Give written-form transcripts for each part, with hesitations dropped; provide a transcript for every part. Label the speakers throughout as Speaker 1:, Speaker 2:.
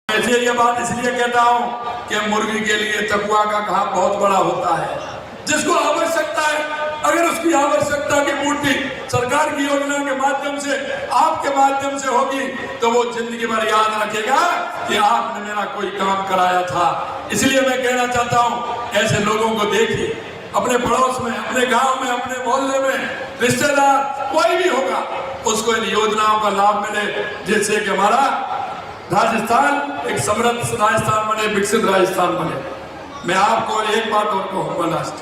Speaker 1: इसलिए ये बात इसलिए कहता हूँ कि मुर्गी के लिए तकुआ का घाव बहुत बड़ा होता है। जिसको आवश्यकता है, अगर उसकी आवश्यकता की पूर्ति सरकार की योजना के माध्यम से, आपके माध्यम से होगी, तो वो जिंदगी भर याद रखेगा कि आपने मेरा कोई काम कराया था। इसलिए मैं कहना चाहता हूँ, ऐसे लोगों को देखिए, अपने पड़ोस में, अपने गांव में, अपने मोहल्ले में, रिश्तेदार कोई भी होगा, उसको इन योजनाओं का लाभ मिले, जिससे कि हमारा राजस्थान एक समृद्ध राजस्थान बने, विकसित राजस्थान बने। मैं आपको एक बात और कहूंगा लास्ट,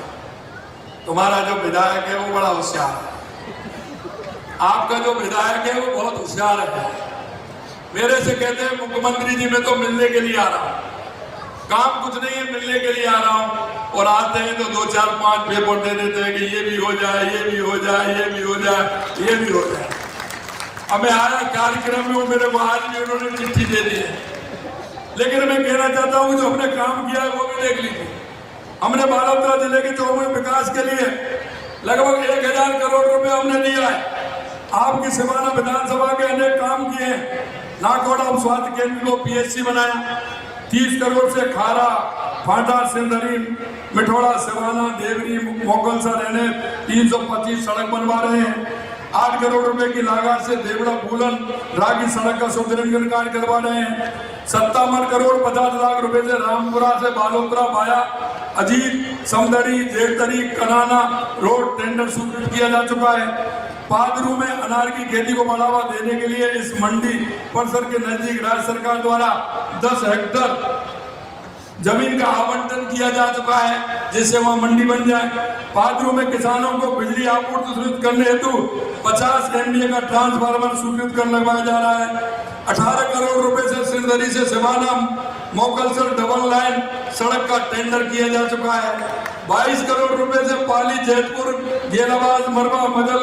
Speaker 1: तुम्हारा जो विधायक है वो बड़ा होशियार है। आपका जो विधायक है वो बहुत होशियार है। मेरे से कहते हैं मुख्यमंत्री जी मैं तो मिलने के लिए आ रहा हूँ, काम कुछ नहीं है, मिलने के लिए आ रहा हूँ। और आते हैं तो 2 4 5 पेपर दे देते हैं कि ये भी हो जाए, ये भी हो जाए, ये भी हो जाए, ये भी हो जाए। अब मैं आया कार्यक्रम में, मेरे को आज भी उन्होंने चिट्ठी दे दी है, लेकिन मैं कहना चाहता हूँ जो हमने काम किया है वो भी देख लीजिए। हमने बालोतरा जिले के चौमुखी विकास के लिए लगभग 1000 करोड़ रुपए हमने दिया है। आपकी सिवाना विधानसभा के अनेक काम किए हैं। नाकोड़ा स्वास्थ्य केंद्र को PSC बनाया, 30 करोड़ से खारा, फाटा, सिंदरी, मिठोड़ा, सिवाना, देवरी, मोगलसर रहने 325 सड़क बनवा रहे हैं। 8 करोड़ रुपए की लागत से देवड़ा फूलन रागी सड़क का सुदृढ़ीकरण कार्य करवा रहे हैं। 57 करोड़ 50 लाख रुपए से रामपुरा से Balotara via Ajit, Samdari, Devtari, Kanana road tender स्वीकृत किया जा चुका है। पादरू में अनार की खेती को बढ़ावा देने के लिए इस मंडी परिसर के नजदीक राज्य सरकार द्वारा 10 हेक्टेयर जमीन का आवंटन किया जा चुका है, जिससे वहां मंडी बन जाए। पादरू में किसानों को बिजली आपूर्ति सुनिश्चित करने हेतु 50 MVA का ट्रांसफार्मर स्वीकृत कर लगवाया जा रहा है। 18 करोड़ रुपए से सिंदरी से सिवाना मोकलसर डबल लाइन सड़क का टेंडर किया जा चुका है। 22 करोड़ रुपए से पाली जैतपुर गेलाबाद मरवा मजल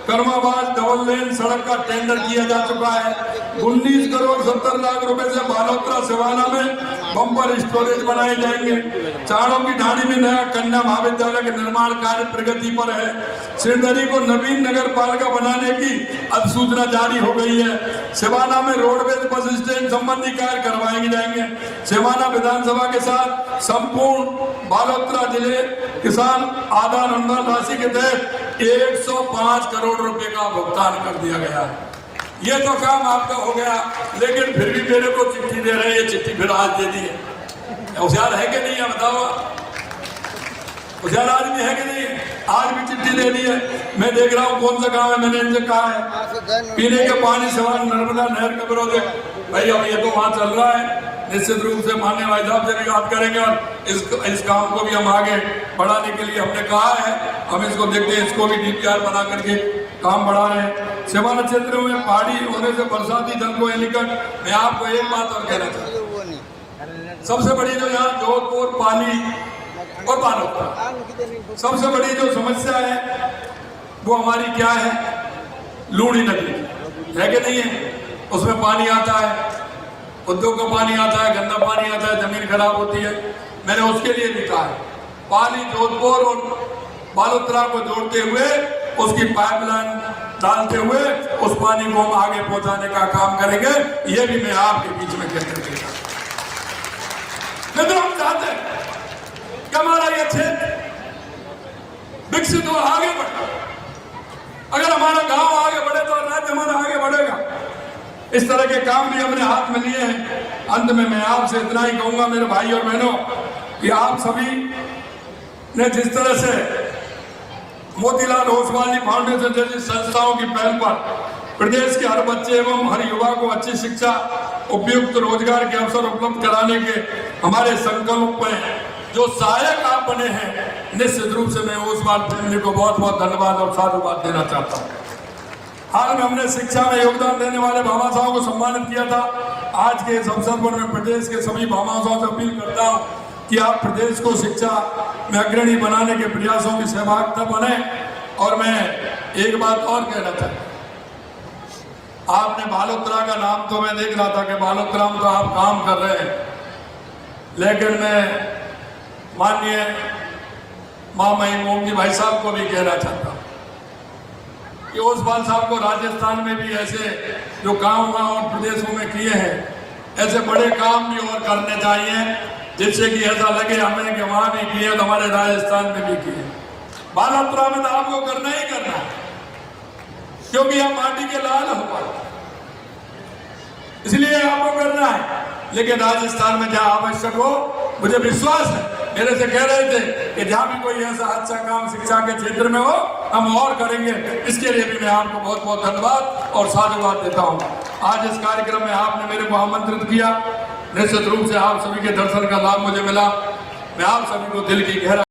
Speaker 1: कर्माबाद डबल लेन सड़क का टेंडर किया जा चुका है। 19 करोड़ 70 लाख रुपए से बालोतरा सिवाना में बम्पर स्टोरेज बनाए जाएंगे। चाड़ों की ढाणी में नया कन्या महाविद्यालय के निर्माण कार्य प्रगति पर है। सिंदरी को नवीन नगर पालिका बनाने की अधिसूचना जारी हो गई है। सिवाना में रोडवेज बस स्टैंड संबंधी कार्य करवाए जाएंगे। सिवाना विधानसभा के साथ संपूर्ण बालोतरा जिले किसान आधार अनुदान राशि के तहत 105 करोड़ रुपए का भुगतान कर दिया गया है। ये तो काम आपका हो गया, लेकिन फिर भी मेरे को चिट्ठी दे रहे हैं। चिट्ठी फिर आज दे दी है। होशियार है कि नहीं है बताओ? होशियार आदमी है कि नहीं है? आज भी चिट्ठी दे दी है। मैं देख रहा हूँ कौन सा गाँव है, मैंने इनसे कहा है पीने के पानी सवाल नर्मदा नहर का विरोध है। भाई अब ये तो वहां चल रहा है, निश्चित रूप से माननीय भाई साहब से भी बात करेंगे और इस काम को भी हम आगे बढ़ाने के लिए हमने कहा है। हम इसको देखते हैं, इसको भी DPR बना करके काम बढ़ा रहे हैं। सिवाना क्षेत्र में पहाड़ी होने से बरसाती जल को निकट। मैं आपको एक बात और कहना चाहता हूँ, सबसे बड़ी जो यहाँ जोधपुर, पाली और बालोतरा, सबसे बड़ी जो समस्या है वो हमारी क्या है? लूणी नदी है कि नहीं है? उसमें पानी आता है, उद्योग का पानी आता है, गंदा पानी आता है, जमीन खराब होती है। मैंने उसके लिए भी कहा है, पाली, जोधपुर और बालोतरा को जोड़ते हुए उसकी पाइपलाइन डालते हुए उस पानी को हम आगे पहुंचाने का काम करेंगे। ये भी मैं आपके बीच में कहकर देगा। मित्रों, हम चाहते हैं कि हमारा ये क्षेत्र विकसित हो, आगे बढ़े। अगर हमारा गांव आगे बढ़े तो राज्य हमारा आगे बढ़ेगा। इस तरह के काम भी हमने हाथ में लिए हैं। अंत में मैं आपसे इतना ही कहूंगा मेरे भाई और बहनों, कि आप सभी ने जिस तरह से मोतीलाल ओसवाल फाउंडेशन जैसी संस्थाओं की पहल पर प्रदेश के हर बच्चे एवं हर युवा को अच्छी शिक्षा, उपयुक्त रोजगार के अवसर उपलब्ध कराने के हमारे संकल्प में जो सहायक आप बने हैं, निश्चित रूप से मैं ओसवाल फैमिली को बहुत बहुत धन्यवाद और साधुवाद देना चाहता हूँ। हाल में हमने शिक्षा में योगदान देने वाले भामा साहब को सम्मानित किया था। आज के इस अवसर पर मैं प्रदेश के सभी भामा साहब से अपील करता हूँ कि आप प्रदेश को शिक्षा में अग्रणी बनाने के प्रयासों की सहभागिता बने। और मैं एक बात और कहना चाहता हूँ, आपने बालोतरा का नाम तो मैं देख रहा था कि बालोतरा में तो आप काम कर रहे हैं, लेकिन मैं माननीय मामई मोमजी भाई साहब को भी कहना चाहता हूँ कि ओसवाल साहब को राजस्थान में भी ऐसे जो गांव और प्रदेशों में किए हैं, ऐसे बड़े काम भी और करने चाहिए जिससे कि ऐसा लगे हमें कि वहां भी किए तो हमारे राजस्थान में भी किए। बालापुरा में तो आपको करना ही करना है क्योंकि हम माटी के लाल हुआ, इसलिए आपको करना है। लेकिन राजस्थान में जहां आवश्यक हो, मुझे विश्वास है, मेरे से कह रहे थे कि जहां भी कोई ऐसा अच्छा काम शिक्षा के क्षेत्र में हो हम और करेंगे। इसके लिए भी मैं आपको बहुत बहुत धन्यवाद और साधुवाद देता हूं। आज इस कार्यक्रम में आपने मेरे को आमंत्रित किया, निश्चित रूप से आप सभी के दर्शन का लाभ मुझे मिला। मैं आप सभी को दिल की गहरा